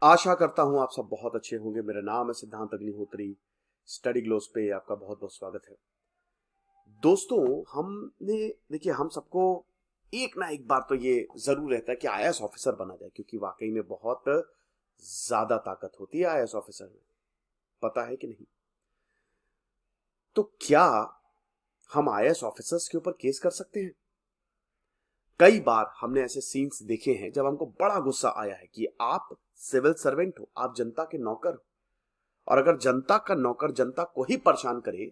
आशा करता हूं आप सब बहुत अच्छे होंगे। मेरा नाम है सिद्धांत अग्निहोत्री। स्टडी ग्लोस पे आपका बहुत बहुत स्वागत है। दोस्तों, हमने देखिए हम सबको एक ना एक बार तो ये जरूर रहता है कि आईएएस ऑफिसर बना जाए, क्योंकि वाकई में बहुत ज्यादा ताकत होती है आईएएस ऑफिसर में। पता है कि नहीं? तो क्या हम आईएएस ऑफिसर्स के ऊपर केस कर सकते हैं? कई बार हमने ऐसे सीन्स देखे हैं जब हमको बड़ा गुस्सा आया है कि आप सिविल सर्वेंट हो, आप जनता के नौकर हो, और अगर जनता का नौकर जनता को ही परेशान करे,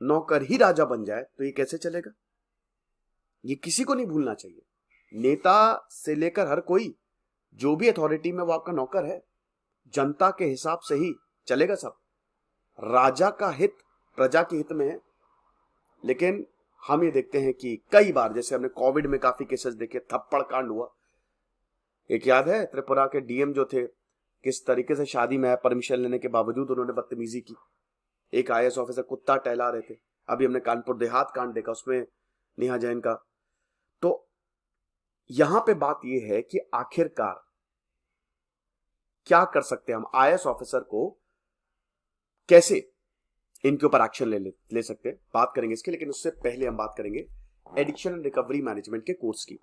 नौकर ही राजा बन जाए, तो ये कैसे चलेगा? ये किसी को नहीं भूलना चाहिए। नेता से लेकर हर कोई, जो भी अथॉरिटी में, वो आपका नौकर है। जनता के हिसाब से ही चलेगा सब। राजा का हित प्रजा के हित में है। लेकिन हम ये देखते हैं कि कई बार, जैसे हमने कोविड में काफी केसेस देखे, थप्पड़ कांड हुआ। एक याद है त्रिपुरा के डीएम जो थे, किस तरीके से शादी में परमिशन लेने के बावजूद उन्होंने बदतमीजी की। एक आईएएस ऑफिसर कुत्ता टहला रहे थे। अभी हमने कानपुर देहात कांड देखा, उसमें नेहा जैन का। तो यहां पे बात यह है कि आखिरकार क्या कर सकते हैं हम? आईएएस ऑफिसर को कैसे इनके ऊपर एक्शन ले सकते हैं, बात करेंगे इसके। लेकिन उससे पहले हम बात करेंगे एडिक्शन एंड रिकवरी मैनेजमेंट के कोर्स की।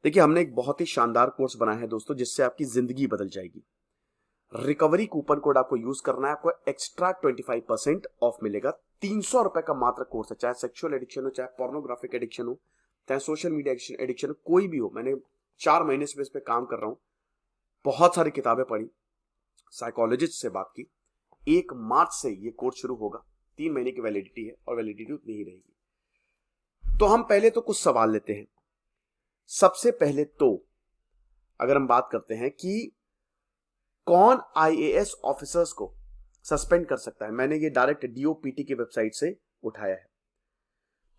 देखिए, हमने एक बहुत ही शानदार कोर्स बनाया है दोस्तों, जिससे आपकी जिंदगी बदल जाएगी। रिकवरी कूपन कोड आपको यूज करना है, आपको एक्स्ट्रा 25% ऑफ मिलेगा। 300 रुपए का मात्र कोर्स है। चाहे सेक्सुअल एडिक्शन हो, चाहे पोर्नोग्राफिक एडिक्शन हो, चाहे सोशल मीडिया एडिक्शन हो, कोई भी हो। मैंने 4 महीने से इस पे काम कर रहा हूं, बहुत सारी किताबें पढ़ी, साइकोलॉजिस्ट से बात की। 1 मार्च से ये कोर्स शुरू होगा। 3 महीने की वैलिडिटी है, और वैलिडिटी उतनी ही रहेगी। तो हम पहले तो कुछ सवाल लेते हैं। सबसे पहले तो अगर हम बात करते हैं कि कौन आईएएस ऑफिसर्स को सस्पेंड कर सकता है, मैंने ये डायरेक्ट डीओपीटी की वेबसाइट से उठाया है।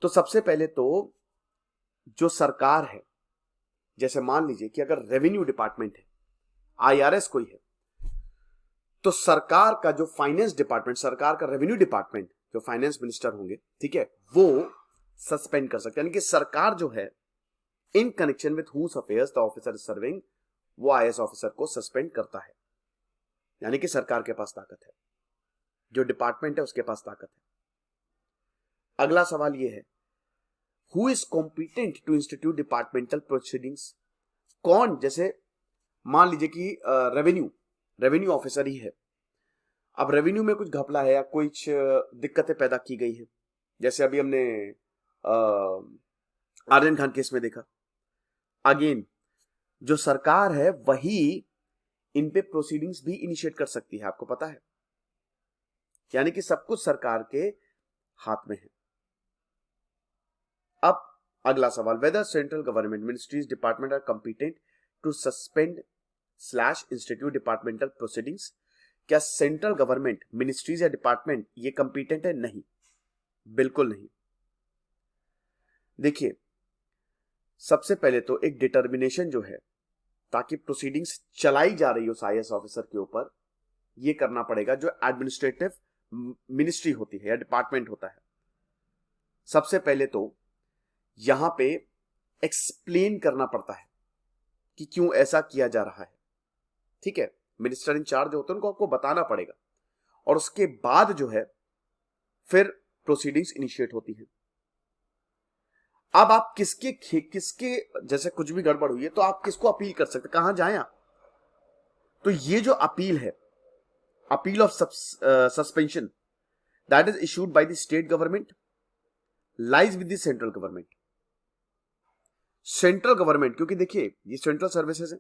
तो सबसे पहले तो जो सरकार है, जैसे मान लीजिए कि अगर रेवेन्यू डिपार्टमेंट है, आईआरएस कोई है, तो सरकार का जो फाइनेंस डिपार्टमेंट, सरकार का रेवेन्यू डिपार्टमेंट, जो फाइनेंस मिनिस्टर होंगे, ठीक है, वो सस्पेंड कर सकते हैं। यानी कि सरकार जो है, in connection with whose affairs the officer is serving, वो आईएएस ऑफिसर को सस्पेंड करता है। यानी कि सरकार के पास ताकत है, जो डिपार्टमेंट है उसके पास ताकत है। अगला सवाल यह है, who is competent to institute departmental proceedings? कौन, जैसे मान लीजिए कि रेवेन्यू ऑफिसर ही है। अब रेवेन्यू में कुछ घपला है या कुछ दिक्कतें पैदा की गई है, जैसे अभी हमने आर्यन खान केस में देखा। अगेन, जो सरकार है वही इन पे प्रोसीडिंग्स भी इनिशिएट कर सकती है, आपको पता है। यानी कि सब कुछ सरकार के हाथ में है। अब अगला सवाल, whether central government ministries department are competent to suspend slash institute departmental proceedings? क्या सेंट्रल गवर्नमेंट, मिनिस्ट्रीज या डिपार्टमेंट ये कंपिटेंट है? नहीं, बिल्कुल नहीं। देखिए, सबसे पहले तो एक डिटर्मिनेशन जो है, ताकि प्रोसीडिंग्स चलाई जा रही हो आईएएस ऑफिसर के ऊपर, ये करना पड़ेगा जो एडमिनिस्ट्रेटिव मिनिस्ट्री होती है या डिपार्टमेंट होता है। सबसे पहले तो यहां पे एक्सप्लेन करना पड़ता है कि क्यों ऐसा किया जा रहा है, ठीक है। मिनिस्टर इन चार्ज होते हैं, उनको आपको बताना पड़ेगा, और उसके बाद जो है फिर प्रोसीडिंग्स इनिशिएट होती है। अब आप किसके जैसे कुछ भी गड़बड़ हुई है तो आप किसको अपील कर सकते, कहां जाएं आप? तो ये जो अपील है, appeal of suspension, that is issued by the state government, lies with the central government. Central government, क्योंकि देखिए ये सेंट्रल सर्विसेज है,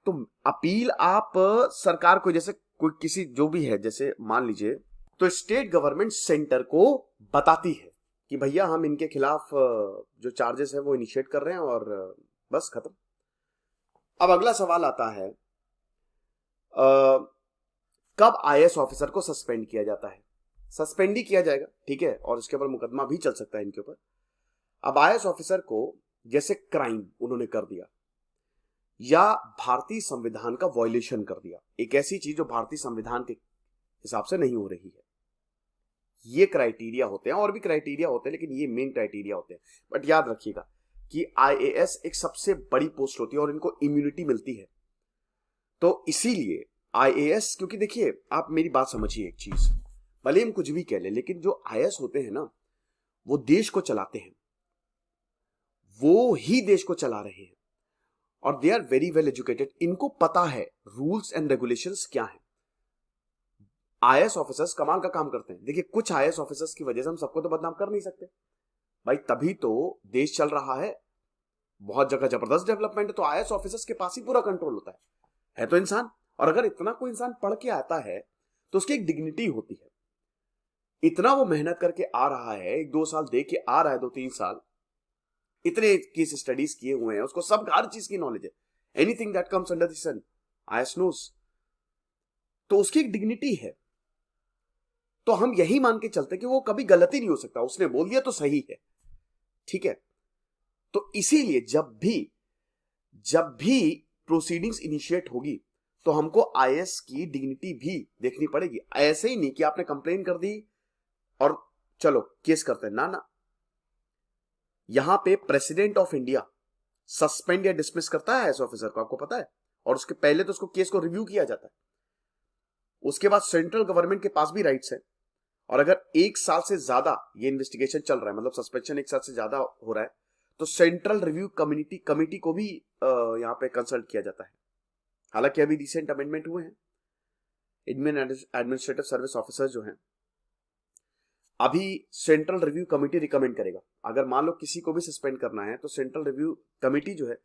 तो अपील आप सरकार को, जैसे कोई किसी जो भी है, जैसे मान लीजिए, तो स्टेट गवर्नमेंट सेंटर को बताती है कि भैया हम इनके खिलाफ जो चार्जेस है वो इनिशिएट कर रहे हैं, और बस खत्म। अब अगला सवाल आता है, कब आईएएस ऑफिसर को सस्पेंड किया जाता है? सस्पेंड ही किया जाएगा, ठीक है, और इसके ऊपर मुकदमा भी चल सकता है इनके ऊपर। अब आईएएस ऑफिसर को जैसे क्राइम उन्होंने कर दिया, या भारतीय संविधान का वायलेशन कर दिया, एक ऐसी चीज जो भारतीय संविधान के हिसाब से नहीं हो रही है, ये क्राइटेरिया होते हैं। और भी क्राइटेरिया होते हैं, लेकिन ये मेन क्राइटेरिया होते हैं। बट याद रखिएगा कि आईएएस एक सबसे बड़ी पोस्ट होती है और इनको इम्यूनिटी मिलती है, तो इसीलिए आईएएस, क्योंकि देखिए आप मेरी बात समझिए एक चीज, भले हम कुछ भी कह लें, लेकिन जो आईएएस होते हैं ना, वो देश को चलाते हैं, वो ही देश को चला रहे हैं, और they are very well educated. इनको पता है रूल्स एंड रेगुलेशंस क्या है। आईएएस ऑफिसर्स कमाल का काम करते हैं। देखिए कुछ आईएएस ऑफिसर्स की वजह से हम सबको तो बदनाम कर नहीं सकते भाई, तभी तो देश चल रहा है, बहुत जगह जबरदस्त डेवलपमेंट है, तो आईएएस ऑफिसर्स के पास ही पूरा कंट्रोल होता है तो इंसान। और अगर इतना कोई इंसान पढ़ के आता है तो उसकी एक डिग्निटी होती है। इतना वो मेहनत करके आ रहा है, 1-2 साल दे के आ रहा है, 2-3 साल, इतने केस स्टडीज किए हुए हैं, उसको सब हर चीज की नॉलेज है। Anything that comes under the sun IAS knows, तो उसकी एक डिग्निटी है। तो हम यही मान के चलते कि वो कभी गलती नहीं हो सकता, उसने बोल दिया तो सही है, ठीक है। तो इसीलिए जब भी प्रोसीडिंग्स इनिशिएट होगी तो हमको आईएएस की डिग्निटी भी देखनी पड़ेगी। ऐसे ही नहीं कि आपने कंप्लेन कर दी और चलो केस करते हैं, ना ना। यहां पे प्रेसिडेंट ऑफ इंडिया सस्पेंड या डिसमिस करता है आईएएस ऑफिसर को, आपको पता है, और उसके पहले तो उसको केस को रिव्यू किया जाता है। उसके बाद सेंट्रल गवर्नमेंट के पास भी राइट्स है, और अगर 1 साल से ज्यादा ये इन्वेस्टिगेशन चल रहा है, मतलब सस्पेंशन 1 साल से ज्यादा हो रहा है, तो सेंट्रल रिव्यू कमिटी को भी यहां पे कंसल्ट किया जाता है। हालांकि अभी रिसेंट अमेंडमेंट हुए हैं, एडमिनिस्ट्रेटिव सर्विस ऑफिसर जो हैं, अभी सेंट्रल रिव्यू कमिटी रिकमेंड करेगा। अगर मान लो किसी को भी सस्पेंड करना है तो सेंट्रल रिव्यू कमिटी जो है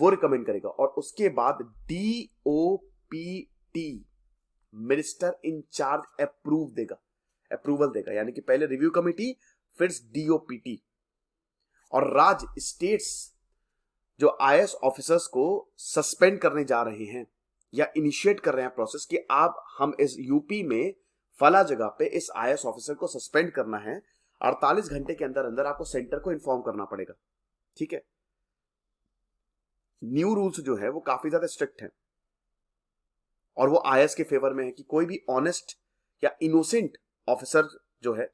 वो रिकमेंड करेगा, और उसके बाद DOPT minister in charge approval देगा। यानी कि पहले रिव्यू कमिटी, फिर डीओपीटी। और स्टेट्स जो आईएएस ऑफिसर्स को सस्पेंड करने जा रहे हैं या इनिशिएट कर रहे हैं प्रोसेस कि हम इस यूपी में फला जगह पे इस आईएएस ऑफिसर को सस्पेंड करना है, 48 घंटे के अंदर अंदर आपको सेंटर को इन्फॉर्म करना पड़ेगा, ठीक है। न्यू रूल्स जो है वो काफी ज्यादा स्ट्रिक्ट है, और वो आईएएस के फेवर में है कि कोई भी ऑनेस्ट या इनोसेंट ऑफिसर जो है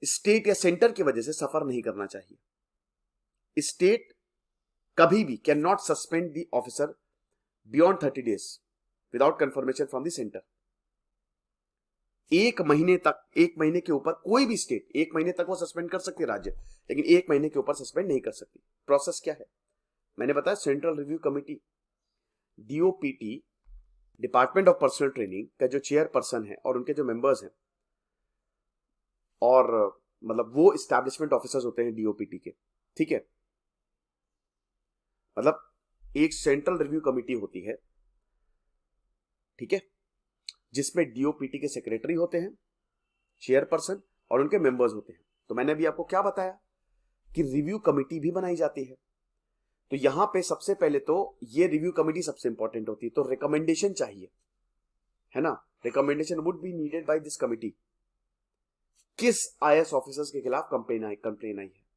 स्टेट या सेंटर की वजह से सफर नहीं करना चाहिए। स्टेट कभी भी can not suspend the officer beyond 30 days without confirmation from the centre. 1 महीने के ऊपर कोई भी स्टेट 1 महीने तक वो सस्पेंड कर सकती है राज्य, लेकिन 1 महीने के ऊपर सस्पेंड नहीं कर सकती। प्रोसेस क्या है मैंने बताया, central review committee, DOPT, department of personal training का जो चेयरपर्सन है और उनके जो मेंबर्स हैं, और मतलब वो इस्टेब्लिशमेंट ऑफिसर्स होते हैं डीओपीटी के, ठीक है। मतलब एक सेंट्रल रिव्यू कमिटी होती है, ठीक है, जिसमें डीओपीटी के सेक्रेटरी होते हैं, चेयरपर्सन, और उनके मेंबर्स होते हैं। तो मैंने अभी आपको क्या बताया कि रिव्यू कमिटी भी बनाई जाती है। तो यहां पे सबसे पहले तो ये रिव्यू कमिटी सबसे इंपॉर्टेंट होती है, तो रिकमेंडेशन चाहिए, है ना। Recommendation would be needed by this committee. किस आईएएस ऑफिसर्स के खिलाफ कंप्लेन आई है।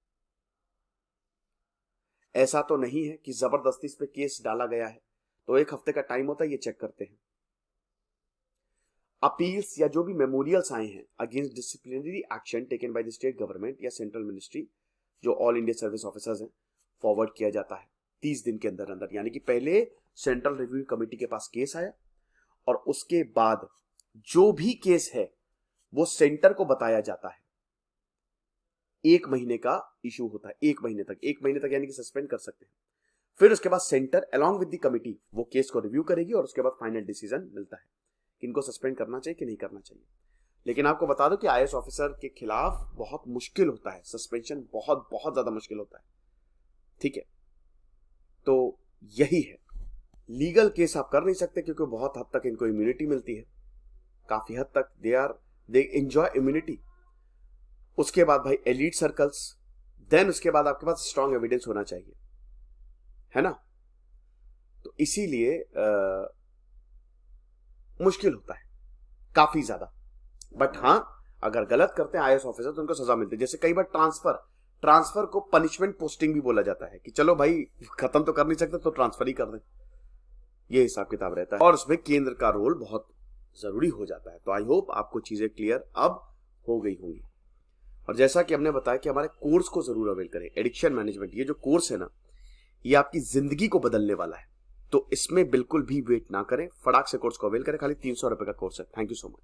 ऐसा तो नहीं है कि जबरदस्ती इस पे केस डाला गया है, तो 1 हफ्ते का टाइम होता है, ये चेक करते हैं। अपील्स या जो भी मेमोरियल्स आए हैं against disciplinary action taken by the state government या सेंट्रल मिनिस्ट्री, जो ऑल इंडिया सर्विस ऑफिसर्स हैं, फॉरवर्ड किया जाता है 30 दिन के अंदर अंदर। यानी कि पहले सेंट्रल रिव्यू कमेटी के पास केस आया, और उसके बाद जो भी केस है वो सेंटर को बताया जाता है। 1 महीने का इशू होता है, 1 महीने तक यानी कि सस्पेंड कर सकते हैं। फिर उसके बाद centre along with the committee वो केस को रिव्यू करेगी, और उसके बाद फाइनल डिसीजन मिलता है कि इनको सस्पेंड करना चाहिए कि नहीं करना चाहिए। लेकिन आपको बता दो कि आईएएस ऑफिसर के खिलाफ बहुत मुश्किल होता है सस्पेंशन, बहुत बहुत ज्यादा मुश्किल होता है, ठीक है। तो यही है, लीगल केस आप कर नहीं सकते क्योंकि बहुत हद तक इनको इम्यूनिटी मिलती है, काफी हद तक दे एंजॉय इम्यूनिटी। उसके बाद भाई एलीट सर्कल्स, देन उसके बाद आपके पास स्ट्रॉन्ग एविडेंस होना चाहिए, है ना। तो इसीलिए मुश्किल होता है काफी ज्यादा। बट हाँ, अगर गलत करते हैं आईएएस ऑफिसर तो उनको सजा मिलती है। जैसे कई बार ट्रांसफर को पनिशमेंट पोस्टिंग भी बोला जाता है कि चलो भाई खत्म तो कर नहीं सकते तो ट्रांसफर ही कर दें, ये हिसाब किताब रहता है, और उसमें केंद्र का रोल बहुत जरूरी हो जाता है। तो आई होप आपको चीजें क्लियर अब हो गई होंगी। और जैसा कि हमने बताया कि हमारे कोर्स को जरूर अवेल करें। एडिक्शन मैनेजमेंट, ये जो कोर्स है ना, ये आपकी जिंदगी को बदलने वाला है। तो इसमें बिल्कुल भी वेट ना करें, फटाक से कोर्स को अवेल करें। खाली 300 रुपए का कोर्स है। Thank you so much.